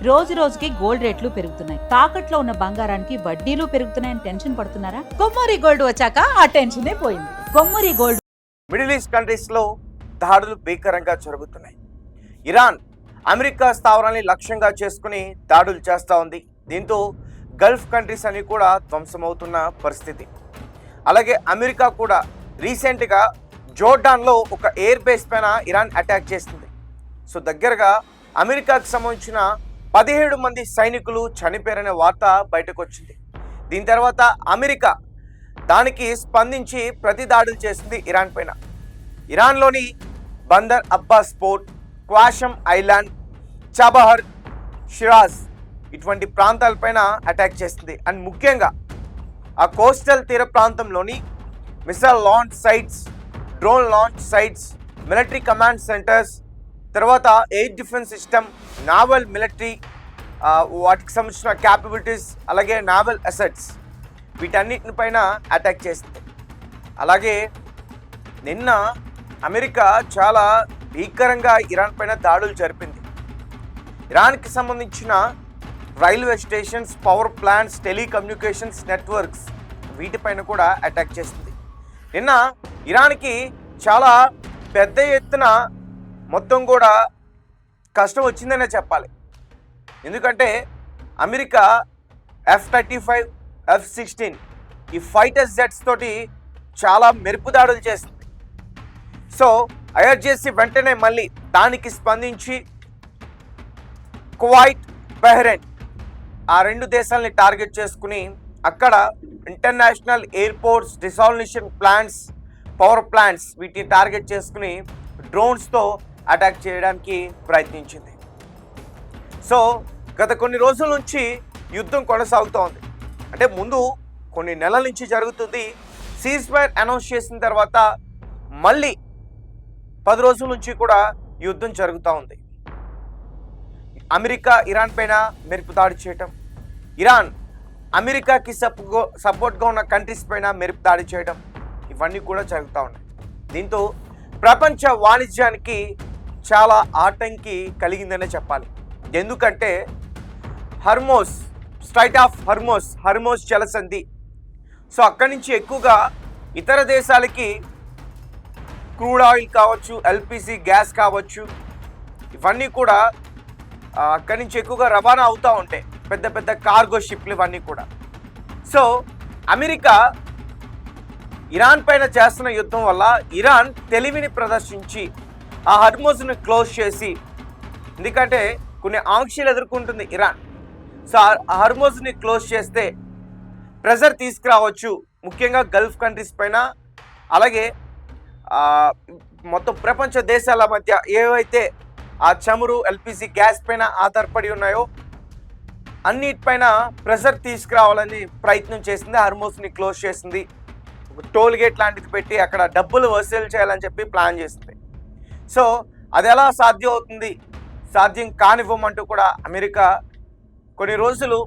రోజు రోజుకి గోల్డ్ రేట్లు పెరుగుతున్నాయి. తాకట్లో ఉన్న బంగారానికి వడ్డీలు పెరుగుతున్నాయని టెన్షన్ పడుతున్నారా? కొమ్మూరి గోల్డ్ వచ్చాక ఆ టెన్షనే పోయింది. Kommuri gold. Middle east countries లో దాడులు భీకరంగా జరుగుతున్నాయి. ఇరాన్ అమెరికా స్థావరాన్ని లక్ష్యంగా చేసుకుని దాడులు చేస్తూ ఉంది. దీంతో గల్ఫ్ కంట్రీస్ అన్ని కూడా ధ్వంసమవుతున్న పరిస్థితి. అలాగే అమెరికా కూడా రీసెంట్గా జోర్డాన్లో ఒక ఎయిర్ బేస్ పైన ఇరాన్ అటాక్ చేస్తుంది. సో దగ్గరగా అమెరికాకు సంబంధించిన 17 మంది సైనికులు చనిపోయారనే వార్త బయటకు వచ్చింది. దీని తర్వాత అమెరికా దానికి స్పందించి ప్రతి దాడులు చేసింది ఇరాన్ పైన. ఇరాన్లోని Bandar Abbas port, Qeshm island, Chabahar, Shiraz ఇటువంటి ప్రాంతాలపైన అటాక్ చేస్తుంది. అండ్ ముఖ్యంగా ఆ కోస్టల్ తీర ప్రాంతంలోని missile launch sites, drone launch sites, military command centres, తర్వాత air defence system, naval military వాటికి సంబంధించిన క్యాపబిలిటీస్, అలాగే నావల్ అసెట్స్ వీటన్నిటిపైన అటాక్ చేస్తుంది. అలాగే నిన్న అమెరికా చాలా భీకరంగా ఇరాన్ పైన దాడులు జరిపింది. ఇరాన్కి సంబంధించిన railway stations, power plants, telecommunications networks వీటిపైన కూడా అటాక్ చేస్తుంది. నిన్న ఇరాన్కి చాలా పెద్ద ఎత్తున మొత్తం కూడా కష్టం వచ్చిందనే చెప్పాలి. ఎందుకంటే అమెరికా F-35, F-16 ఈ ఫైటర్ జెట్స్ తోటి చాలా మెరుపు దాడులు చేస్తుంది. సో ఐఆర్జేసీ వెంటనే మళ్ళీ దానికి స్పందించి కువైట్, బహ్రెయిన్ ఆ 2 దేశాలని టార్గెట్ చేసుకుని అక్కడ international airports, desalination plants, power plants వీటిని టార్గెట్ చేసుకుని డ్రోన్స్తో అటాక్ చేయడానికి ప్రయత్నించింది. సో గత కొన్ని రోజుల నుంచి యుద్ధం కొనసాగుతూ ఉంది. అంటే ముందు కొన్ని నెలల నుంచి జరుగుతుంది. సీజ్ ఫైర్ అనౌన్స్ చేసిన తర్వాత మళ్ళీ 10 రోజుల నుంచి కూడా యుద్ధం జరుగుతూ ఉంది. అమెరికా ఇరాన్ పైన మెరుపు దాడి చేయటం, ఇరాన్ అమెరికాకి సపోర్ట్గా ఉన్న కంట్రీస్ పైన మెరుపు దాడి చేయడం ఇవన్నీ కూడా జరుగుతూ ఉన్నాయి. దీంతో ప్రపంచ వాణిజ్యానికి చాలా ఆటంకి కలిగిందనే చెప్పాలి. ఎందుకంటే హర్మోస్, స్ట్రైట్ ఆఫ్ హర్మోస్ జలసంధి, సో అక్కడి నుంచి ఎక్కువగా ఇతర దేశాలకి క్రూడ్ ఆయిల్ కావచ్చు, ఎల్పిజి గ్యాస్ కావచ్చు, ఇవన్నీ కూడా అక్కడి నుంచి ఎక్కువగా రవాణా అవుతూ ఉంటాయి, పెద్ద పెద్ద కార్గో షిప్లు ఇవన్నీ కూడా. సో అమెరికా ఇరాన్ పైన చేస్తున్న యుద్ధం వల్ల ఇరాన్ తెలివిని ప్రదర్శించి ఆ హర్మోజ్ని క్లోజ్ చేసి, ఎందుకంటే కొన్ని ఆంక్షలు ఎదుర్కొంటుంది ఇరాన్, సో ఆ హర్మోజ్ని క్లోజ్ చేస్తే ప్రెజర్ తీసుకురావచ్చు ముఖ్యంగా గల్ఫ్ కంట్రీస్ పైన, అలాగే మొత్తం ప్రపంచ దేశాల మధ్య ఏవైతే ఆ చమురు, ఎల్పిజి గ్యాస్ పైన ఆధారపడి ఉన్నాయో అన్నిటిపైన ప్రెషర్ తీసుకురావాలని ప్రయత్నం చేసింది. హర్మోజ్ని క్లోజ్ చేసింది, టోల్ గేట్ లాంటిది పెట్టి అక్కడ డబ్బులు వసూలు చేయాలని చెప్పి ప్లాన్ చేసింది. సో అది ఎలా సాధ్యం అవుతుంది, సాధ్యం కానివ్వమంటూ కూడా అమెరికా కొన్ని రోజులు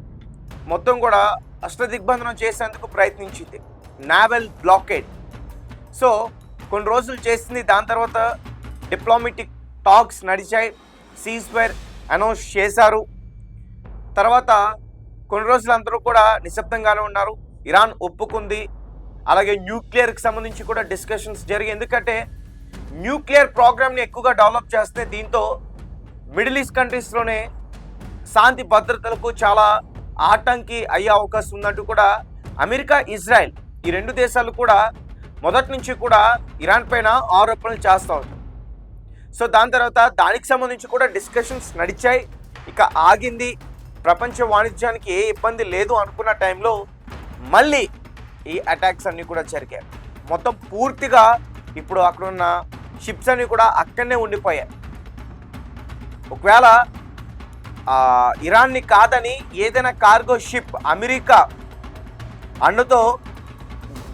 మొత్తం కూడా అష్టదిగ్బంధనం చేసేందుకు ప్రయత్నించింది, నావల్ బ్లాకేడ్. సో కొన్ని రోజులు చేసింది. దాని తర్వాత డిప్లొమాటిక్ టాక్స్ నడిచాయి, సీజ్ ఫైర్ అనౌన్స్ చేశారు. తర్వాత కొన్ని రోజులు అందరూ కూడా నిశ్శబ్దంగానే ఉన్నారు. ఇరాన్ ఒప్పుకుంది. అలాగే న్యూక్లియర్కి సంబంధించి కూడా డిస్కషన్స్ జరిగాయి. ఎందుకంటే న్యూక్లియర్ ప్రోగ్రామ్ని ఎక్కువగా డెవలప్ చేస్తే దీంతో మిడిల్ ఈస్ట్ కంట్రీస్లోనే శాంతి భద్రతలకు చాలా ఆటంకి అయ్యే అవకాశం ఉందంటూ కూడా అమెరికా, ఇజ్రాయెల్ ఈ 2 దేశాలు కూడా మొదటి నుంచి కూడా ఇరాన్ పైన ఆరోపణలు చేస్తూ ఉంటారు. సో దాని తర్వాత దానికి సంబంధించి కూడా డిస్కషన్స్ నడిచాయి. ఇక ఆగింది. ప్రపంచ వాణిజ్యానికి ఏ ఇబ్బంది లేదు అనుకున్న టైంలో మళ్ళీ ఈ అటాక్స్ అన్నీ కూడా జరిగాయి. మొత్తం పూర్తిగా ఇప్పుడు అక్కడ ఉన్న షిప్స్ అన్నీ కూడా అక్కడనే ఉండిపోయాయి. ఒకవేళ ఇరాన్ని కాదని ఏదైనా కార్గో షిప్ అమెరికా అండుతో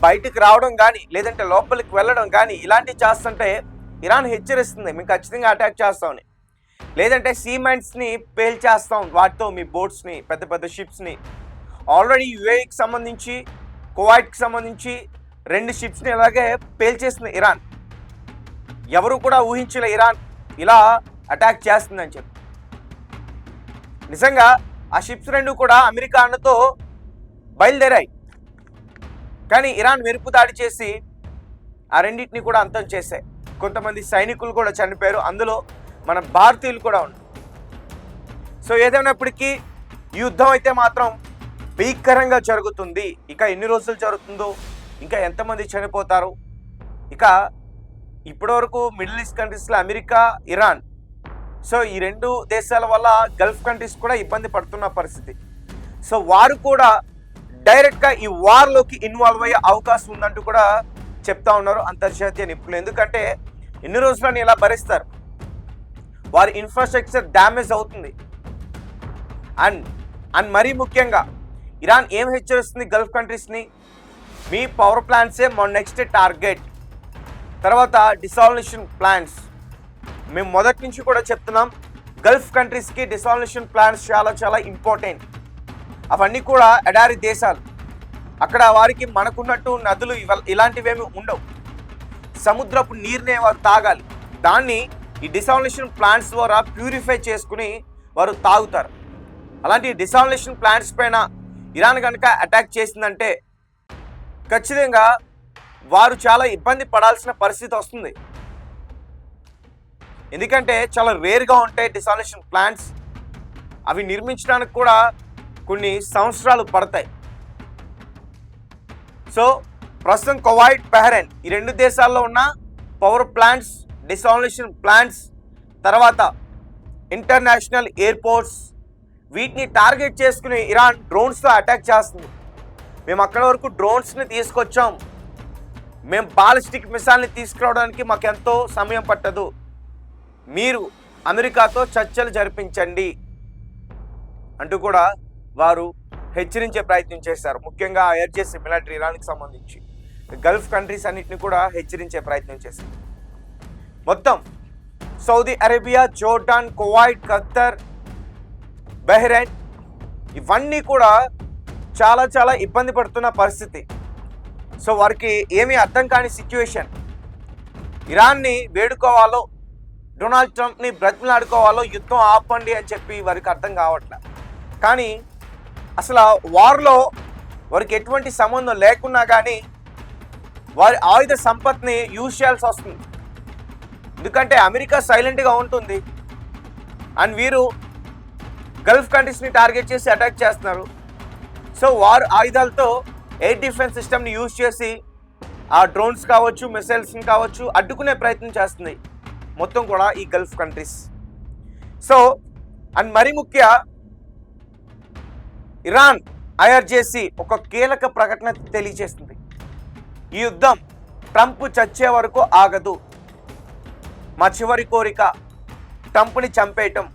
బయటికి రావడం కానీ లేదంటే లోపలికి వెళ్ళడం కానీ ఇలాంటివి చేస్తుంటే ఇరాన్ హెచ్చరిస్తుంది, మేము ఖచ్చితంగా అటాక్ చేస్తామని. లేదంటే సీమైన్స్ని పేల్చేస్తాం వాటితో మీ బోట్స్ని, పెద్ద పెద్ద షిప్స్ని. ఆల్రెడీ యుఏఈకి సంబంధించి, కువైట్కి సంబంధించి 2 షిప్స్ని ఇలాగే పేల్చేసింది ఇరాన్. ఎవరు కూడా ఊహించలే ఇరాన్ ఇలా అటాక్ చేస్తుందని చెప్పి. నిజంగా ఆ షిప్స్ రెండు కూడా అమెరికా అన్నతో బయలుదేరాయి, కానీ ఇరాన్ మెరుపు దాడి చేసి ఆ రెండింటిని కూడా అంతం చేశాయి. కొంతమంది సైనికులు కూడా చనిపోయారు, అందులో మన భారతీయులు కూడా ఉన్నారు. సో ఏదైనప్పటికీ ఈ యుద్ధం అయితే మాత్రం భీకరంగా జరుగుతుంది. ఇక ఎన్ని రోజులు జరుగుతుందో, ఇంకా ఎంతమంది చనిపోతారు. ఇక ఇప్పటివరకు మిడిల్ ఈస్ట్ కంట్రీస్లో అమెరికా, ఇరాన్, సో ఈ రెండు దేశాల వల్ల గల్ఫ్ కంట్రీస్ కూడా ఇబ్బంది పడుతున్న పరిస్థితి. సో వారు కూడా డైరెక్ట్గా ఈ వార్లోకి ఇన్వాల్వ్ అయ్యే అవకాశం ఉందంటూ కూడా చెప్తా ఉన్నారు అంతర్జాతీయ నిపుణులు. ఎందుకంటే ఎన్ని రోజులని ఇలా భరిస్తారు, వారి ఇన్ఫ్రాస్ట్రక్చర్ డ్యామేజ్ అవుతుంది. అండ్ మరీ ముఖ్యంగా ఇరాన్ ఏం హెచ్చరిస్తుంది గల్ఫ్ కంట్రీస్ని, మీ పవర్ ప్లాంట్సే మా నెక్స్ట్ టార్గెట్. తర్వాత డిసాలినేషన్ ప్లాన్స్, మేము మొదటి నుంచి కూడా చెప్తున్నాం, గల్ఫ్ కంట్రీస్కి డిసాలినేషన్ ప్లాన్స్ చాలా చాలా ఇంపార్టెంట్. అవన్నీ కూడా ఎడారి దేశాలు, అక్కడ వారికి మనకున్నట్టు నదులు ఇలాంటివేమీ ఉండవు. సముద్రపు నీరునే వారు తాగాలి, దాన్ని ఈ డిసాలినేషన్ ప్లాంట్స్ ద్వారా ప్యూరిఫై చేసుకుని వారు తాగుతారు. అలాంటి డిసాలినేషన్ ప్లాంట్స్ పైన ఇరాన్ కనుక అటాక్ చేసిందంటే ఖచ్చితంగా వారు చాలా ఇబ్బంది పడాల్సిన పరిస్థితి వస్తుంది. ఎందుకంటే చాలా రేర్గా ఉంటాయి డిసాలినేషన్ ప్లాంట్స్, అవి నిర్మించడానికి కూడా కొన్ని సంవత్సరాలు పడతాయి. సో ప్రస్తుతం కువైట్, బహ్రెయిన్ ఈ రెండు దేశాల్లో ఉన్న పవర్ ప్లాంట్స్, డిసాలినేషన్ ప్లాంట్స్, తర్వాత ఇంటర్నేషనల్ ఎయిర్పోర్ట్స్, వీటిని టార్గెట్ చేసుకుని ఇరాన్ డ్రోన్స్తో అటాక్ చేస్తుంది. మేము అక్కడ వరకు డ్రోన్స్ని తీసుకొచ్చాం, మేము బాలిస్టిక్ మిసైల్ని తీసుకురావడానికి మాకెంతో సమయం పట్టదు, మీరు అమెరికాతో చర్చలు జరిపించండి అంటూ కూడా వారు హెచ్చరించే ప్రయత్నం చేశారు. ముఖ్యంగా ఐఆర్జీసీ మిలిటరీ ఇరాన్కి సంబంధించి గల్ఫ్ కంట్రీస్ అన్నింటినీ కూడా హెచ్చరించే ప్రయత్నం చేశారు. మొత్తం Saudi Arabia, Jordan, Kuwait, Khattar, Bahrain ఇవన్నీ కూడా చాలా చాలా ఇబ్బంది పడుతున్న పరిస్థితి. సో వారికి ఏమీ అర్థం కాని సిచ్యువేషన్. ఇరాన్ని వేడుకోవాలో, డొనాల్డ్ ట్రంప్ని బ్రతిమలాడుకోవాలో, యుద్ధం ఆపండి అని చెప్పి వారికి అర్థం కావట్లే. కానీ అసలు వార్లో వారికి ఎటువంటి సంబంధం లేకున్నా కానీ వారి ఆయుధ సంపత్ని యూజ్ చేయాల్సి వస్తుంది. ఎందుకంటే అమెరికా సైలెంట్గా ఉంటుంది, అండ్ వీరు గల్ఫ్ కంట్రీస్ని టార్గెట్ చేసి అటాక్ చేస్తున్నారు. సో వారు ఆయుధాలతో ఎయిర్ డిఫెన్స్ సిస్టమ్ని యూజ్ చేసి ఆ డ్రోన్స్ కావచ్చు, మిసైల్స్ని కావచ్చు అడ్డుకునే ప్రయత్నం చేస్తుంది మొత్తం కూడా ఈ గల్ఫ్ కంట్రీస్. సో అండ్ మరి ముఖ్య ఇరాన్ ఐఆర్జేసీ ఒక కీలక ప్రకటన తెలియజేస్తుంది. ఈ యుద్ధం ట్రంప్ చచ్చే వరకు ఆగదు, మా చివరి కోరిక ట్రంప్ని చంపేయటం.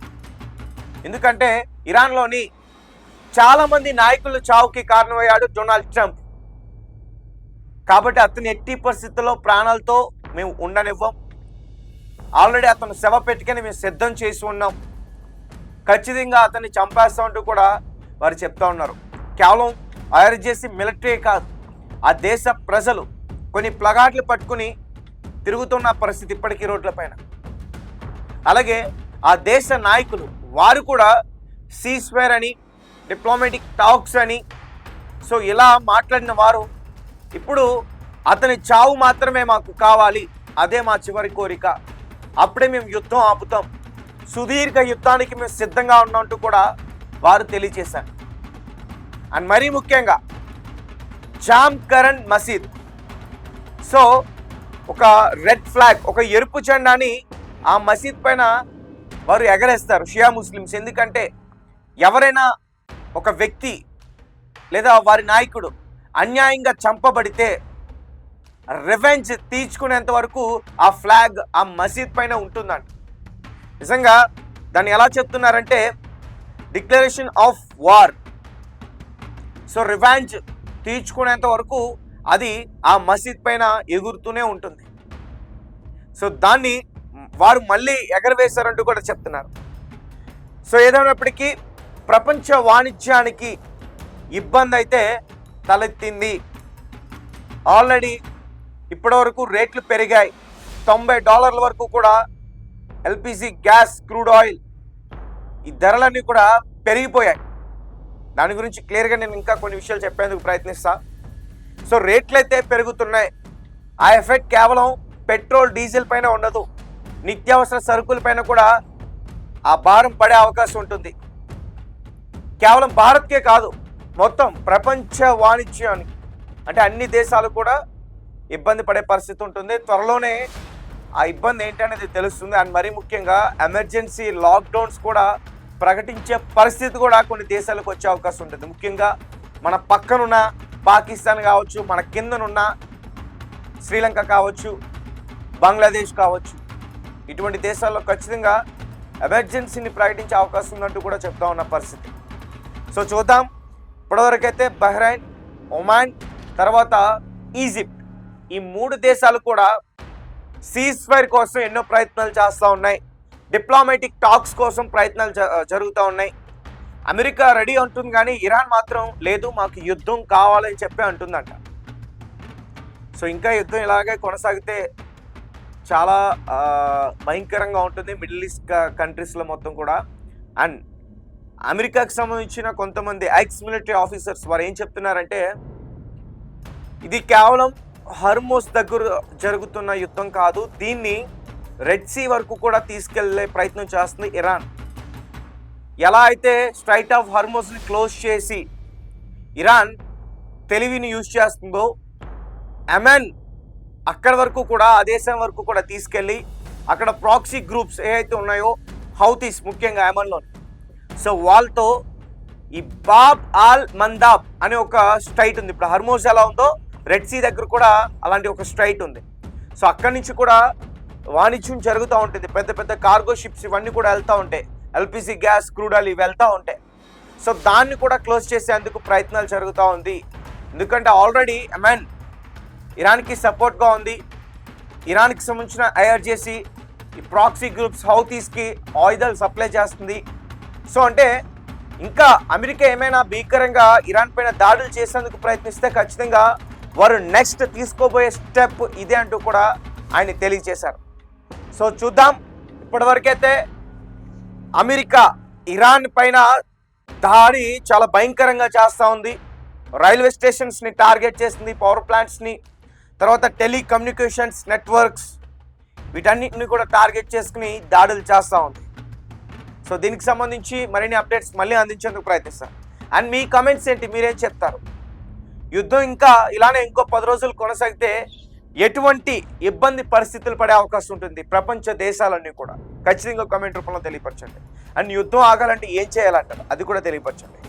ఎందుకంటే ఇరాన్లోని చాలామంది నాయకుల చావుకి కారణమయ్యాడు డొనాల్డ్ ట్రంప్. కాబట్టి అతను ఎట్టి పరిస్థితుల్లో ప్రాణాలతో మేము ఉండనివ్వం. ఆల్రెడీ అతను శవ పెట్టుకొని మేము సిద్ధం చేసి ఉన్నాం, ఖచ్చితంగా అతన్ని చంపేస్తామంటూ కూడా వారు చెప్తా ఉన్నారు. కేవలం ఐఆర్జేసీ మిలిటరీ కాదు, ఆ దేశ ప్రజలు కొన్ని ప్లగాట్లు పట్టుకుని తిరుగుతున్న పరిస్థితి ఇప్పటికీ రోడ్లపైన. అలాగే ఆ దేశ నాయకులు వారు కూడా సీజ్ఫైర్ అని, డిప్లొమాటిక్ టాక్స్ అని, సో ఇలా మాట్లాడిన వారు ఇప్పుడు అతని చావు మాత్రమే మాకు కావాలి, అదే మా చివరి కోరిక, అప్పుడే మేము యుద్ధం ఆపుతాం, సుదీర్ఘ యుద్ధానికి మేము సిద్ధంగా ఉన్నట్టు కూడా వారు తెలియజేశారు. అండ్ మరీ ముఖ్యంగా జామ్ కరణ్ మసీద్, సో ఒక రెడ్ ఫ్లాగ్, ఒక ఎరుపు జెండాని ఆ మసీద్ పైన వారు ఎగరేస్తారు షియా ముస్లిమ్స్. ఎందుకంటే ఎవరైనా ఒక వ్యక్తి లేదా వారి నాయకుడు అన్యాయంగా చంపబడితే రివెంజ్ తీర్చుకునేంత వరకు ఆ ఫ్లాగ్ ఆ మసీద్ పైన ఉంటుందంట. నిజంగా దాన్ని ఎలా చెప్తున్నారంటే declaration of war. So revenge తీర్చుకునేంత వరకు అది ఆ మసీద్ పైన ఎగురుతూనే ఉంటుంది. సో దాన్ని వారు మళ్ళీ ఎగరవేశారంటూ కూడా చెప్తున్నారు. సో ఏదైనప్పటికీ ప్రపంచ వాణిజ్యానికి ఇబ్బంది అయితే తలెత్తింది. ఆల్రెడీ ఇప్పటివరకు రేట్లు పెరిగాయి, $90 వరకు కూడా ఎల్పిజి గ్యాస్, క్రూడ్ ఆయిల్ ఈ ధరలన్నీ కూడా పెరిగిపోయాయి. దాని గురించి క్లియర్గా నేను ఇంకా కొన్ని విషయాలు చెప్పేందుకు ప్రయత్నిస్తా. సో రేట్లు అయితే పెరుగుతున్నాయి. ఆ ఎఫెక్ట్ కేవలం పెట్రోల్ డీజిల్ పైన ఉండదు, నిత్యావసర సరుకుల పైన కూడా ఆ భారం పడే అవకాశం ఉంటుంది. కేవలం భారత్కే కాదు, మొత్తం ప్రపంచ వాణిజ్యానికి అంటే అన్ని దేశాలు కూడా ఇబ్బంది పడే పరిస్థితి ఉంటుంది. త్వరలోనే ఆ ఇబ్బంది ఏంటనేది తెలుస్తుంది. అండ్ మరీ ముఖ్యంగా ఎమర్జెన్సీ లాక్డౌన్స్ కూడా ప్రకటించే పరిస్థితి కూడా కొన్ని దేశాలకు వచ్చే అవకాశం ఉంటుంది. ముఖ్యంగా మన పక్కనున్న పాకిస్తాన్ కావచ్చు, మన కిందనున్న శ్రీలంక కావచ్చు, బంగ్లాదేశ్ కావచ్చు, ఇటువంటి దేశాల్లో ఖచ్చితంగా ఎమర్జెన్సీని ప్రకటించే అవకాశం ఉన్నట్టు కూడా చెప్తా ఉన్న పరిస్థితి. సో చూద్దాం. ఇప్పటివరకైతే బహ్రైన్, ఒమాన్, తర్వాత ఈజిప్ట్, ఈ 3 దేశాలు కూడా సీజ్ ఫైర్ కోసం ఎన్నో ప్రయత్నాలు చేస్తూ ఉన్నాయి. డిప్లొమాటిక్ టాక్స్ కోసం ప్రయత్నాలు జరుగుతూ ఉన్నాయి. అమెరికా రెడీ అంటుంది, కానీ ఇరాన్ మాత్రం లేదు, మాకు యుద్ధం కావాలని చెప్పి అంటుందంట. సో ఇంకా యుద్ధం ఇలాగే కొనసాగితే చాలా భయంకరంగా ఉంటుంది మిడిల్ ఈస్ట్ కంట్రీస్లో మొత్తం కూడా. అండ్ అమెరికాకి సంబంధించిన కొంతమంది ఎక్స్ మిలిటరీ ఆఫీసర్స్ వారు ఏం చెప్తున్నారంటే, ఇది కేవలం హర్మోస్ దగ్గర జరుగుతున్న యుద్ధం కాదు, దీన్ని రెడ్ సీ వరకు కూడా తీసుకెళ్లే ప్రయత్నం చేస్తుంది ఇరాన్. ఎలా అయితే స్ట్రైట్ ఆఫ్ హర్మోస్ని క్లోజ్ చేసి ఇరాన్ తెలివిని యూజ్ చేస్తుందో, యెమెన్ అక్కడి వరకు కూడా, ఆ దేశం వరకు కూడా తీసుకెళ్ళి అక్కడ ప్రాక్సీ గ్రూప్స్ ఏవైతే ఉన్నాయో, హౌతీస్ ముఖ్యంగా యెమెన్లో, సో వాళ్ళతో ఈ బాబ్ ఆల్ మందాబ్ అనే ఒక స్ట్రైట్ ఉంది. ఇప్పుడు హర్మోస్ ఎలా ఉందో రెడ్ సీ దగ్గర కూడా అలాంటి ఒక స్ట్రైట్ ఉంది. సో అక్కడి నుంచి కూడా వాణిజ్యం జరుగుతూ ఉంటుంది. పెద్ద పెద్ద కార్గో షిప్స్ ఇవన్నీ కూడా వెళ్తూ ఉంటాయి, ఎల్పిజి గ్యాస్, క్రూడ్ ఆయిల్ ఇవి వెళ్తూ ఉంటాయి. సో దాన్ని కూడా క్లోజ్ చేసేందుకు ప్రయత్నాలు జరుగుతూ ఉంది. ఎందుకంటే ఆల్రెడీ యెమెన్ ఇరాన్కి సపోర్ట్గా ఉంది. ఇరాన్కి సంబంధించిన ఐఆర్జేసీ ఈ ప్రాక్సీ గ్రూప్స్ హౌతీస్కి ఆయుధాలు సప్లై చేస్తుంది. సో అంటే ఇంకా అమెరికా ఏమైనా భీకరంగా ఇరాన్ పైన దాడులు చేసేందుకు ప్రయత్నిస్తే ఖచ్చితంగా వారు నెక్స్ట్ తీసుకోబోయే స్టెప్ ఇదే అంటూ కూడా ఆయన తెలియజేశారు. సో చూద్దాం. ఇప్పటివరకైతే అమెరికా ఇరాన్ పైన దాడి చాలా భయంకరంగా చేస్తూ ఉంది. రైల్వే స్టేషన్స్ని టార్గెట్ చేస్తుంది, పవర్ ప్లాంట్స్ని, తర్వాత టెలికమ్యూనికేషన్స్ నెట్వర్క్స్, వీటన్నిటిని కూడా టార్గెట్ చేసుకుని దాడులు చేస్తూ ఉంది. సో దీనికి సంబంధించి మరిన్ని అప్డేట్స్ మళ్ళీ అందించేందుకు ప్రయత్నిస్తాను. అండ్ మీ కమెంట్స్ ఏంటి, మీరేం చెప్తారు? యుద్ధం ఇంకా ఇలానే ఇంకో 10 రోజులు కొనసాగితే ఎటువంటి ఇబ్బంది పరిస్థితులు పడే అవకాశం ఉంటుంది ప్రపంచ దేశాలన్నీ కూడా? ఖచ్చితంగా కామెంట్ రూపంలో తెలియపరచండి. అండ్ యుద్ధం ఆగాలంటే ఏం చేయాలంటారు అది కూడా తెలియపరచండి.